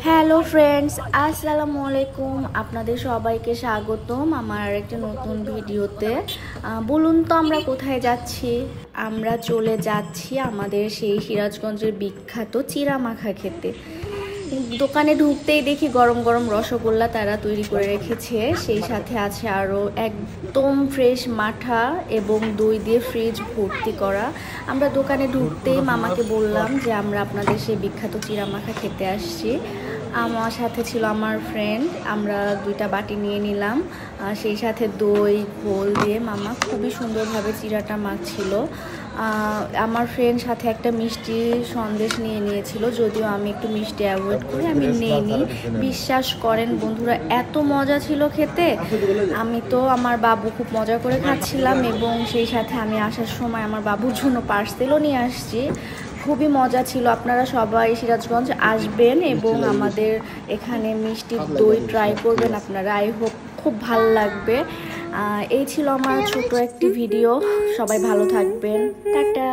Hello friends, আসসালামু আলাইকুম। আপনাদের সবাইকে স্বাগতম আমার একটা নতুন ভিডিওতে। বলুন তো আমরা কোথায় যাচ্ছি? আমরা চলে যাচ্ছি আমাদের সেই সিরাজগঞ্জের বিখ্যাত চিড়া মাখা খেতে। দোকানে ঢুকতেই দেখি গরম গরম রসগোল্লা তারা তৈরি করে রেখেছে, সেই সাথে আছে আরও একদম ফ্রেশ মাঠা এবং দই দিয়ে ফ্রিজ ভর্তি করা। আমরা দোকানে ঢুকতেই মামাকে বললাম যে আমরা আপনাদের সেই বিখ্যাত চিড়া মাখা খেতে আসছি। আমার সাথে ছিল আমার ফ্রেন্ড, আমরা দুইটা বাটি নিয়ে নিলাম, সেই সাথে দই ঘোল দিয়ে মামা খুবই সুন্দরভাবে চিড়াটা মাখছিল। আমার ফ্রেন্ড সাথে একটা মিষ্টি সন্দেশ নিয়ে নিয়েছিল, যদিও আমি একটু মিষ্টি অ্যাভয়েড করি, আমি নেইনি। বিশ্বাস করেন বন্ধুরা, এত মজা ছিল খেতে। আমি তো আমার বাবু খুব মজা করে খাচ্ছিলাম এবং সেই সাথে আমি আসার সময় আমার বাবুর জন্য পার্সেলও নিয়ে আসছি। খুবই মজা ছিল। আপনারা সবাই সিরাজগঞ্জ আসবেন এবং আমাদের এখানে মিষ্টি দই ট্রাই করবেন আপনারা। আই হোপ খুব ভালো লাগবে। এই ছিল আমার ছোট একটি ভিডিও। সবাই ভালো থাকবেন। টাটা।